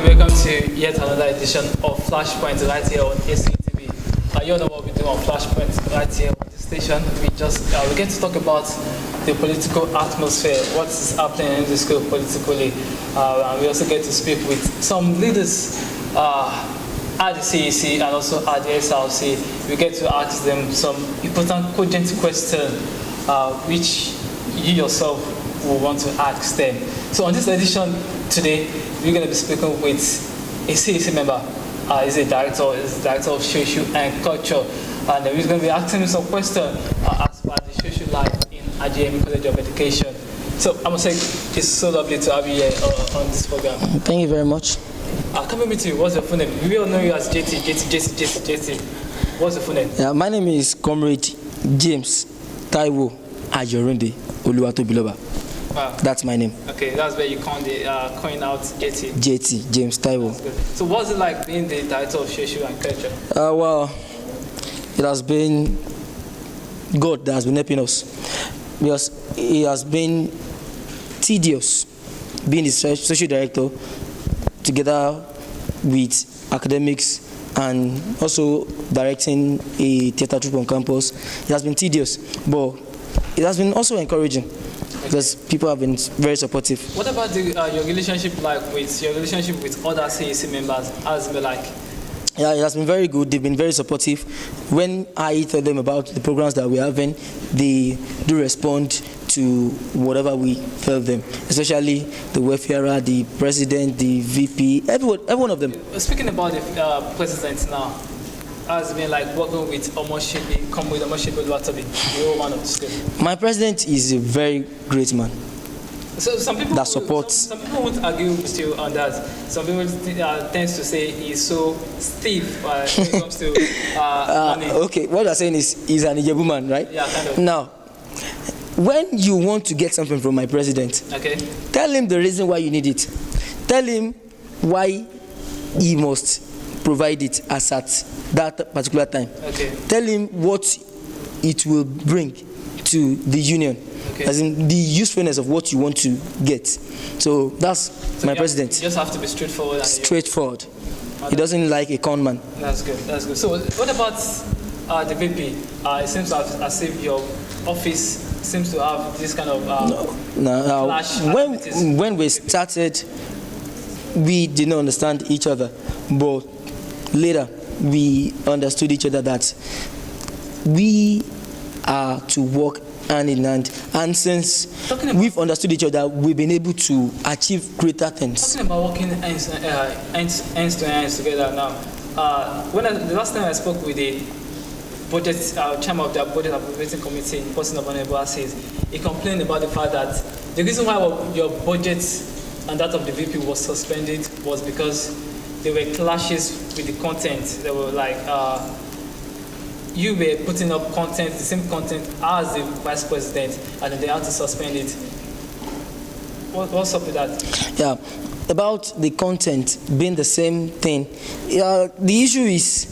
welcome to yet another edition of Flashpoint right here on ACTV. You know what we do on Flashpoint right here on the station. We get to talk about the political atmosphere, what is happening in the school politically. And we also get to speak with some leaders at the CEC and also at the SRC. We get to ask them some important cogent questions which you yourself will want to ask them. So on this edition today, we're going to be speaking with a CEC member. He's a director of social and culture, and we're going to be asking him some questions as far as the social life in AJM College of Education. So I must say, it's so lovely to have you here on this program. Thank you very much. Coming with you, what's your full name? We all know you as JT. What's your full name? Yeah, my name is Comrade James Taiwo Ajorundi Oluwatobiloba. Wow. That's my name. Okay, that's where you coin out JT. JT, James Taiwo. So what's it like being the director of social and culture? Well, it has been God that has been helping us, because it has been tedious being the social director together with academics and also directing a theatre troupe on campus. It has been tedious, but it has been also encouraging. Because people have been very supportive. What about your relationship with other CEC members? How has it been like? Yeah, it has been very good. They've been very supportive. When I tell them about the programs that we're having, they do respond to whatever we tell them, especially the welfare, the president, the VP, every one of them. Speaking about the president now, has been like working with Omoshibi, the old man of the school. My president is a very great man. So some people that supports. Some people won't argue with you on that. Some people tend to say he's so stiff when it comes to money. Okay, what you're saying is he's an Ijebu man, right? Yeah, kind of. Now, when you want to get something from my president, okay, tell him the reason why you need it. Tell him why he must provide it as at that particular time. Okay. Tell him what it will bring to the union, okay, as in the usefulness of what you want to get. So that's my president. You just have to be straightforward. Straightforward. He doesn't like a con man. That's good. That's good. So what about the VP? It seems as if your office seems to have this kind of clash. When we started, we did not understand each other, but later we understood each other that we are to work hand in hand, and since we've understood each other, we've been able to achieve greater things. Talking about working ends to ends together now, the last time I spoke with the budget chairman of the budget appropriating committee in person of Honorable Assis, he complained about the fact that the reason why your budget and that of the VP was suspended was because there were clashes with the content. They were like, you were putting up content, the same content as the vice president, and then they had to suspend it. What's up with that? Yeah, about the content being the same thing. The issue is,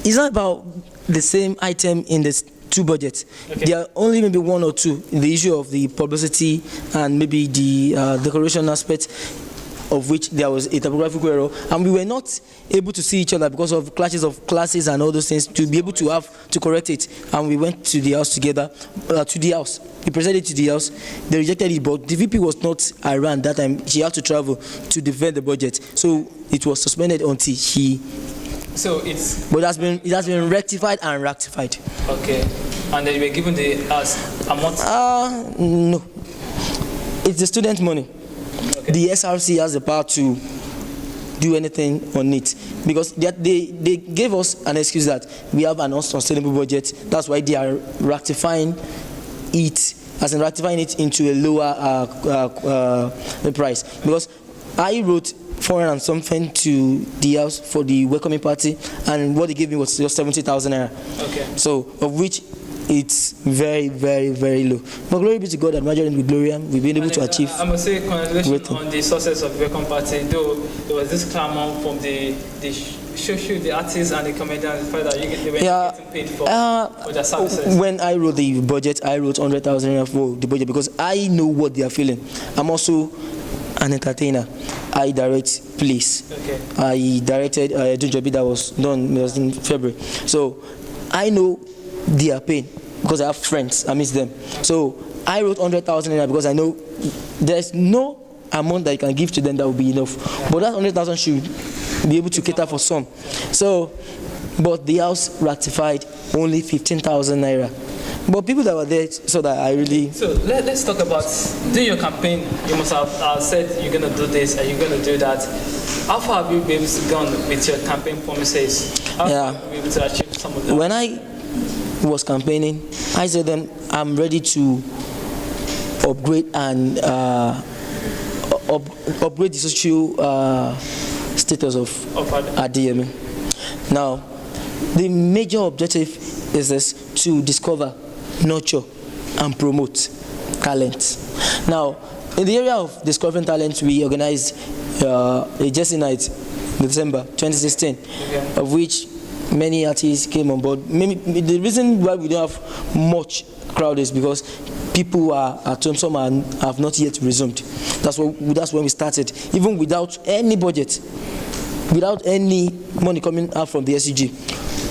it's not about the same item in the two budgets. Okay. There are only maybe one or two in the issue of the publicity and maybe the decoration aspect, of which there was a typographical error, and we were not able to see each other because of clashes of classes and all those things to be able to have to correct it. And we went to the house together, We presented it to the house. They rejected it, but the VP was not around that time. She had to travel to defend the budget, so it was suspended until he. So it's. But it has been rectified and rectified. Okay, and then you were given the amount. No, it's the student money. Okay. The SRC has the power to do anything on it, because they gave us an excuse that we have an unsustainable budget. That's why they are rectifying it, rectifying it into a lower price. Because I wrote 400 and something to the house for the welcoming party, and what they gave me was just 70,000 naira. Okay. So of which it's very, very, very low. But glory be to God that margarine with glory, we've been able to achieve. I must say congratulations on the success of the welcome party. Though there was this clamor from the artists and the comedians, the fact that they were getting paid for their services. When I wrote the budget, I wrote 100,000 for the budget because I know what they are feeling. an entertainer. I direct plays. Okay. I directed Jojobi that was done, it was in February. So I know their pain because I have friends, I miss them. So I wrote 100,000 naira because I know there's no amount that you can give to them that will be enough. But that 100,000 should be able to cater for some. So, but the house ratified only 15,000 naira. But people that were there, so that I really... So let's talk about doing your campaign. You must have said you're going to do this and you're going to do that. How far have you been gone with your campaign promises? How far have you been able to achieve some of them? When I was campaigning, I said then I'm ready to upgrade and upgrade the social status of ADME. Now, the major objective is this: to discover, nurture, and promote talent. Now, in the area of discovering talent, we organized a Jesse Night in December 2016, of which many artists came on board. The reason why we don't have much crowd is because people are at home, some have not yet resumed. That's when we started, even without any budget, without any money coming out from the SUG.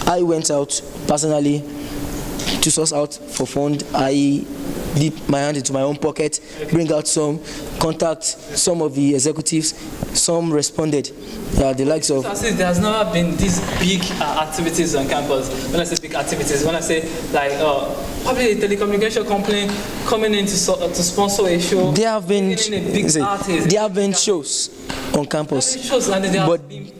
I went out personally to source out for fund. I dip my hand into my own pocket, bring out some, contact some of the executives. Some responded. The likes of... So there has never been these big activities on campus. When I say big activities, when I say like probably a telecommunication company coming in to sponsor a show. There have been shows on campus. Shows, and they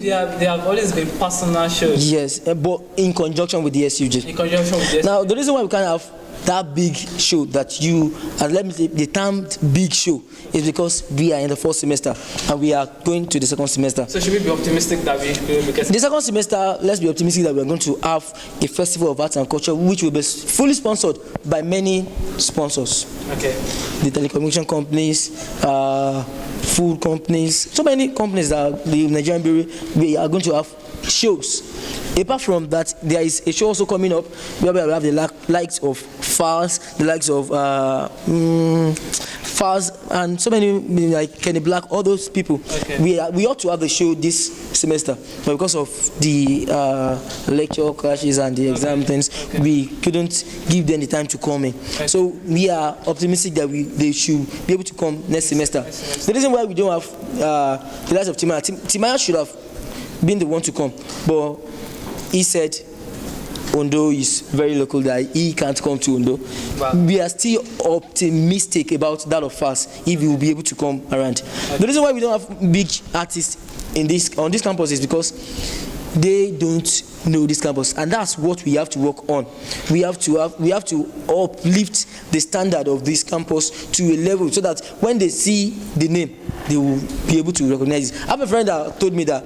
have always been personal shows. Yes, but in conjunction with the SUG. In conjunction with the SUG. Now, the reason why we can't have that big show that you, and let me say the term big show, is because we are in the first semester and we are going to the second semester. So should we be optimistic that we will be getting... The second semester, let's be optimistic that we are going to have a festival of arts and culture which will be fully sponsored by many sponsors. Okay. The telecommunication companies, food companies, so many companies that the Nigerian Brewery, we are going to have shows. Apart from that, there is a show also coming up where we have the likes of FARS, the likes of FARS, and so many like Kenny Black, all those people. Okay. We ought to have a show this semester, but because of the lecture clashes and the exam things, we couldn't give them the time to come in. So we are optimistic that they should be able to come next semester. The reason why we don't have the likes of Timaya should have been the one to come, but he said ONDO is very local, that he can't come to ONDO. Wow. We are still optimistic about that of us if he will be able to come around. Okay. The reason why we don't have big artists on this campus is because they don't know this campus, and that's what we have to work on. We have to uplift the standard of this campus to a level so that when they see the name, they will be able to recognize it. I have a friend that told me that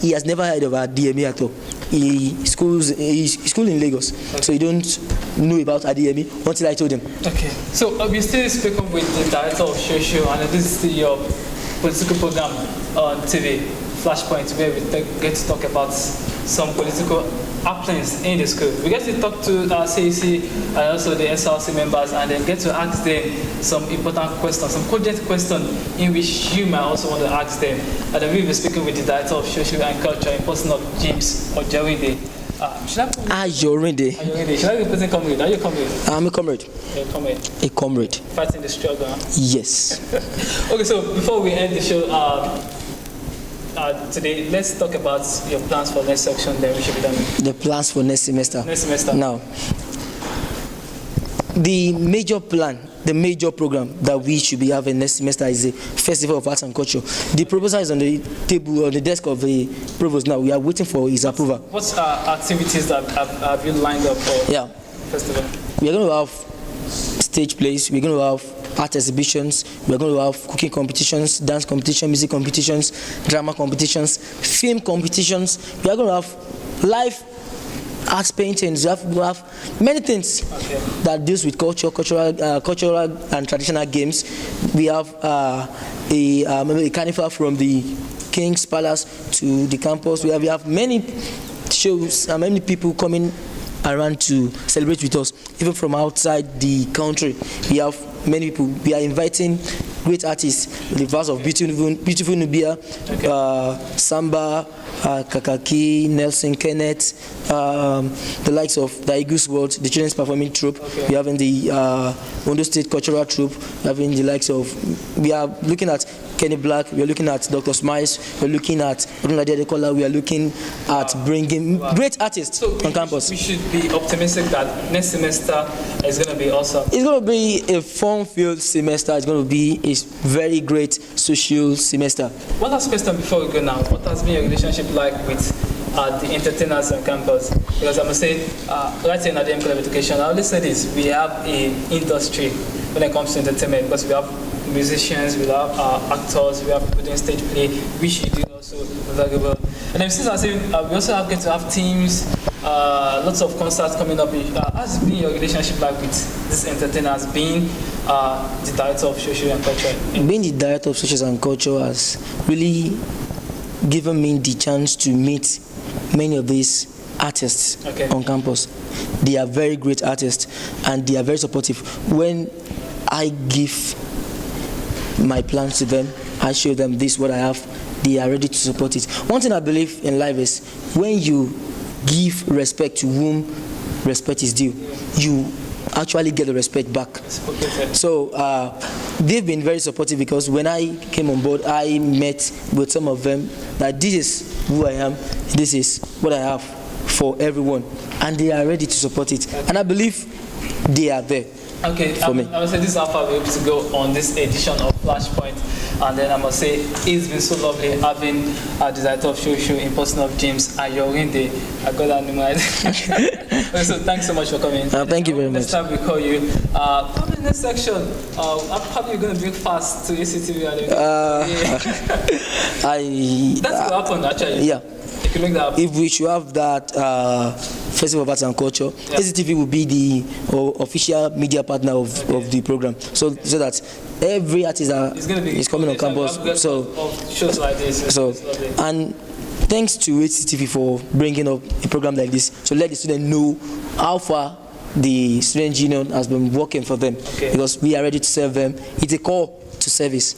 he has never heard of ADME at all. He's schools in Lagos, so he don't know about ADME until I told him. Okay. So we still speaking with the director of social, and this is your political program on TV, Flashpoint, where we get to talk about some political happenings in the school. We get to talk to CAC and also the SRC members, and then get to ask them some important questions, some cogent questions in which you might also want to ask them. And then we'll be speaking with the director of social and culture in person of James Ojawinde. Ajorinde. Should I be present comrade? Are you a comrade? I'm a comrade. A comrade. A comrade. Fighting the struggle. Huh? Yes. Okay, so before we end the show today, let's talk about your plans for next section. Then we should be done. The plans for next semester. Next semester. Now, the major plan, the major program that we should be having next semester is the Festival of Arts and Culture. The proposal is on the table, on the desk of the provost now. We are waiting for his approval. What activities that have you lined up for festival? We are going to have stage plays. We're going to have art exhibitions. We're going to have cooking competitions, dance competitions, music competitions, drama competitions, film competitions. We are going to have live art paintings. We have many things that deals with cultural and traditional games. We have a carnival from the King's Palace to the campus. We have many shows and many people coming around to celebrate with us, even from outside the country. We have many people. We are inviting great artists, the verse of Beautiful Nubia, Samba, Kakaki, Nelson Kenneth, the likes of the Eagles World, the Children's Performing Troupe. We have in the ONDO State Cultural Troupe. We have in the likes of, we are looking at Kenny Black, we are looking at Dr. Smiles, we are looking at Odunlade Adekola, we are looking at bringing great artists on campus. We should be optimistic that next semester is going to be awesome. It's going to be a fun-filled semester. It's going to be a very great social semester. One last question before we go now. What has been your relationship like with the entertainers on campus? Because I must say, right here in Academic Education, I always say this, we have an industry when it comes to entertainment, because we have musicians, we have actors, we have people doing stage play, which you do also valuable. And then since I say we also get to have teams, lots of concerts coming up. How's been your relationship like with these entertainers, being the director of social and culture? Being the director of social and culture has really given me the chance to meet many of these artists on campus. They are very great artists and they are very supportive. When I give my plans to them, I show them this, what I have, they are ready to support it. One thing I believe in life is when you give respect to whom respect is due, you actually get the respect back. So they've been very supportive, because when I came on board, I met with some of them that this is who I am, this is what I have for everyone, and they are ready to support it. And I believe they are there. Okay, for me. I must say this is how far we're able to go on this edition of Flashpoint, and then I must say it's been so lovely having the director of show in person of James Ayorinde. I got that name right. So thanks so much for coming. Thank you very much. Next time we call you. Probably in this section, I'm probably going to bring fast to ACTV. That's what happened actually. Yeah. If we should have that Festival of Arts and Culture, ACTV will be the official media partner of the program. So that every artist is coming on campus. So shows like this. And thanks to ACTV for bringing up a program like this, to let the students know how far the student union has been working for them, because we are ready to serve them. It's a call to service,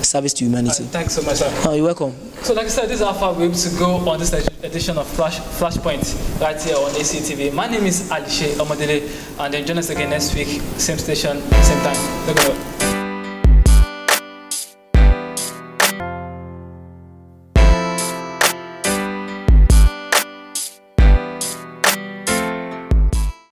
service to humanity. Thanks so much, sir. Oh, you're welcome. So like I said, this is how far we're able to go on this edition of Flashpoint right here on ACTV. My name is Alishe Omadele, and then join us again next week, same station, same time. Look at